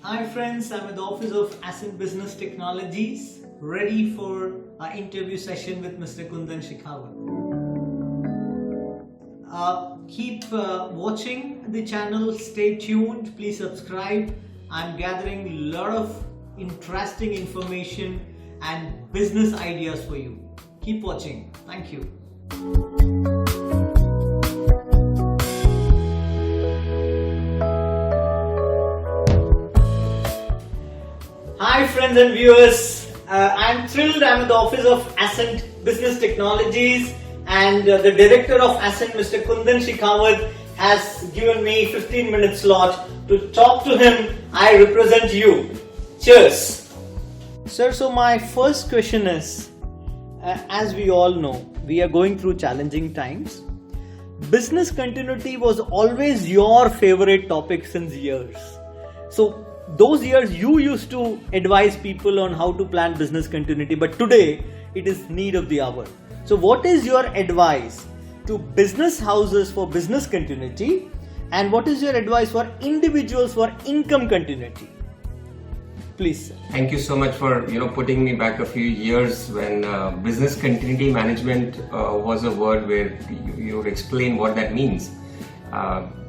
Hi friends, I'm at the office of Ascent Business Technologies, ready for our interview session with Mr. Kundan Shekhawat. Keep watching the channel, stay tuned, please subscribe. I'm gathering a lot of interesting information and business ideas for you. Keep watching. Thank you. Hi friends and viewers, I'm thrilled. I'm at the office of Ascent Business Technologies and the director of Ascent, Mr. Kundan Shekhawat, has given me 15 minute slot to talk to him. I represent you. Cheers. Sir, so my first question is, as we all know, we are going through challenging times. Business continuity was always your favorite topic since years. So those years you used to advise people on how to plan business continuity, but today it is need of the hour. So what is your advice to business houses for business continuity, and what is your advice for individuals for income continuity? Please, sir. Thank you so much for putting me back a few years when business continuity management was a word where you would explain what that means.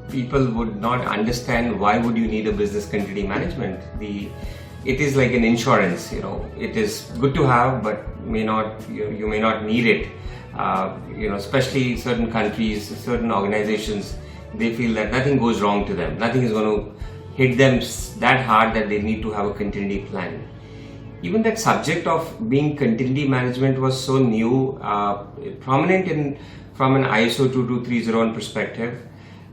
People would not understand why would you need a business continuity management. It is like an insurance. It is good to have, but you may not need it. Especially certain countries, certain organizations, they feel that nothing goes wrong to them. Nothing is going to hit them that hard that they need to have a continuity plan. Even that subject of being continuity management was so new, prominent from an ISO 22301 perspective,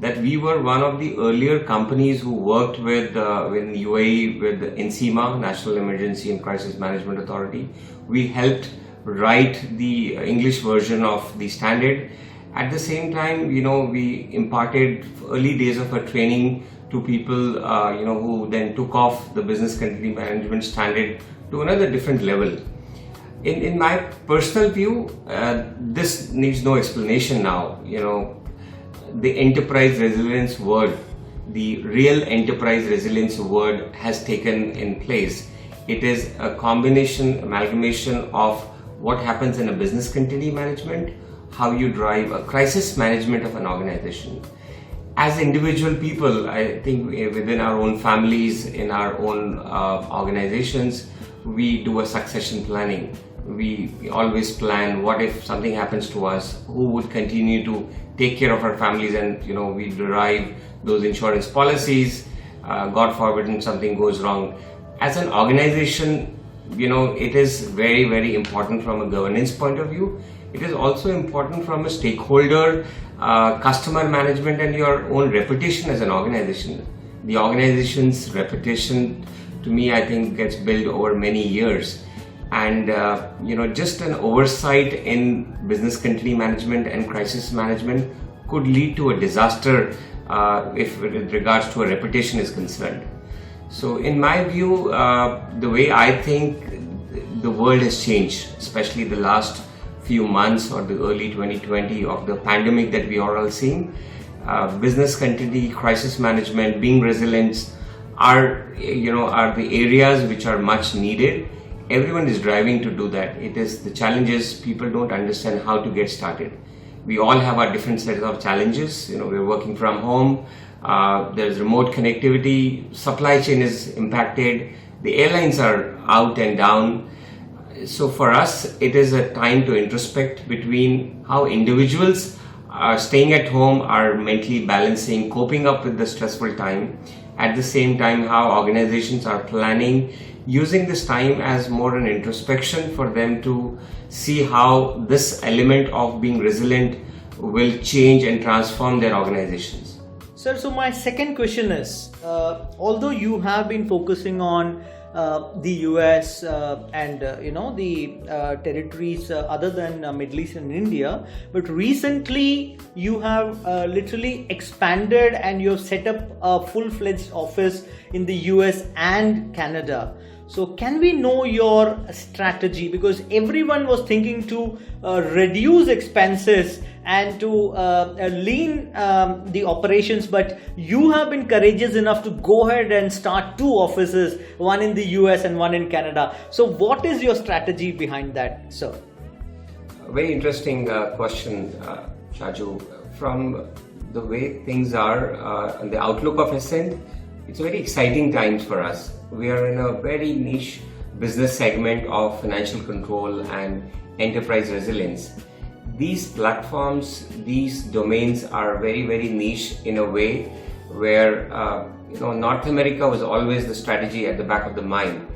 that we were one of the earlier companies who worked with UAE with NCMA, National Emergency and Crisis Management Authority. We helped write the English version of the standard. At the same time, we imparted early days of our training to people, who then took off the business continuity management standard to another different level. In my personal view, this needs no explanation now. The enterprise resilience word, the real enterprise resilience word has taken in place. It is a amalgamation of what happens in a business continuity management, how you drive a crisis management of an organization. As individual people, I think within our own families, in our own organizations, we do a succession planning. We always plan what if something happens to us, who would continue to take care of our families, and we derive those insurance policies. God forbid something goes wrong. As an organization, it is very, very important from a governance point of view. It is also important from a stakeholder, customer management, and your own reputation as an organization. The organization's reputation, to me, I think gets built over many years. And just an oversight in business continuity management and crisis management could lead to a disaster if with regards to a reputation is concerned. So in my view, the way I think the world has changed, especially the last few months or the early 2020 of the pandemic that we are all seeing, business continuity, crisis management, being resilient are the areas which are much needed. Everyone is driving to do that. It is the challenges, people don't understand how to get started. We all have our different sets of challenges. We're working from home, there's remote connectivity, supply chain is impacted, the airlines are out and down. So for us, it is a time to introspect between how individuals are staying at home, are mentally balancing, coping up with the stressful time. At the same time, how organizations are planning, using this time as more an introspection for them to see how this element of being resilient will change and transform their organizations. Sir, so my second question is, although you have been focusing on the US and the territories other than Middle East and India, but recently you have literally expanded and you have set up a full-fledged office in the US and Canada. So can we know your strategy? Because everyone was thinking to reduce expenses and to lean the operations, but you have been courageous enough to go ahead and start 2 offices, one in the US and one in Canada. So what is your strategy behind that, sir? Very interesting question, Shaju. From the way things are, and the outlook of Ascent, it's very exciting times for us. We are in a very niche business segment of financial control and enterprise resilience. These platforms, these domains are very, very niche in a way where North America was always the strategy at the back of the mind.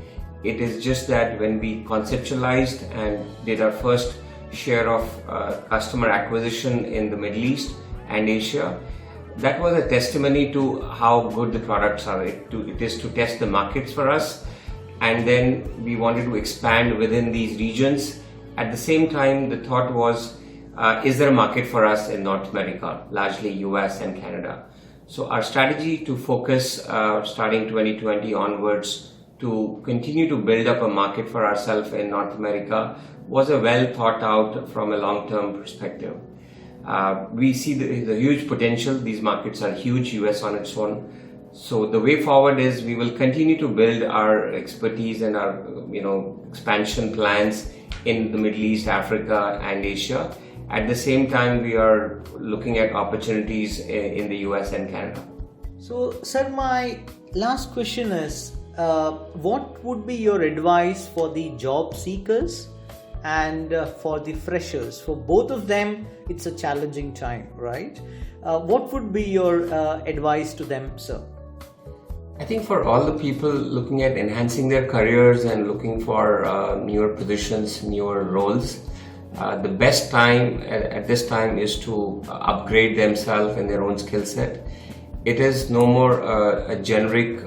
It is just that when we conceptualized and did our first share of customer acquisition in the Middle East and Asia, that was a testimony to how good the products are. It is to test the markets for us, and then we wanted to expand within these regions. At the same time, the thought was, is there a market for us in North America, largely US and Canada? So our strategy to focus starting 2020 onwards to continue to build up a market for ourselves in North America was a well thought out from a long-term perspective. We see the huge potential. These markets are huge, US on its own. So the way forward is we will continue to build our expertise and our expansion plans in the Middle East, Africa and Asia. At the same time, we are looking at opportunities in the US and Canada. So, sir, my last question is, what would be your advice for the job seekers and for the freshers? For both of them, it's a challenging time, right? What would be your advice to them, sir? I think for all the people looking at enhancing their careers and looking for newer positions, newer roles, the best time at this time is to upgrade themselves in their own skill set. It is no more a generic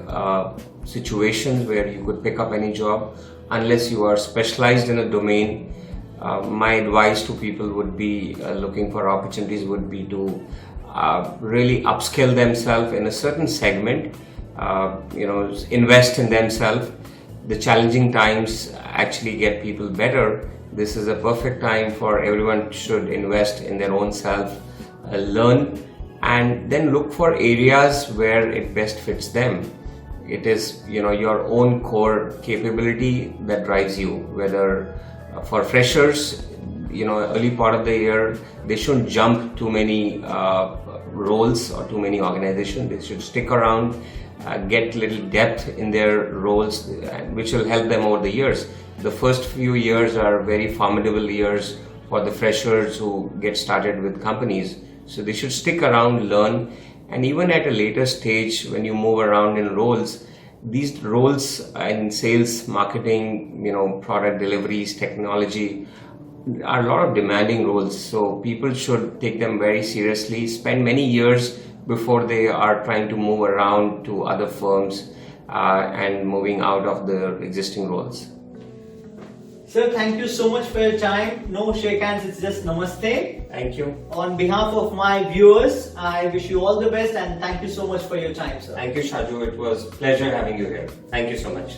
situation where you could pick up any job unless you are specialized in a domain. My advice to people would be looking for opportunities would be to really upskill themselves in a certain segment, invest in themselves. The challenging times actually get people better. This is a perfect time for everyone should invest in their own self, learn, and then look for areas where it best fits them. It is your own core capability that drives you. Whether for freshers, early part of the year, they shouldn't jump too many roles or too many organizations. They should stick around, get little depth in their roles, which will help them over the years. The first few years are very formidable years for the freshers who get started with companies. So they should stick around, learn, and even at a later stage when you move around in roles, these roles in sales, marketing, product deliveries, technology are a lot of demanding roles. So people should take them very seriously, spend many years before they are trying to move around to other firms and moving out of the existing roles. Sir, thank you so much for your time. No shake hands, it's just namaste. Thank you. On behalf of my viewers, I wish you all the best and thank you so much for your time, sir. Thank you, Shaju. It was a pleasure having you here. Thank you so much.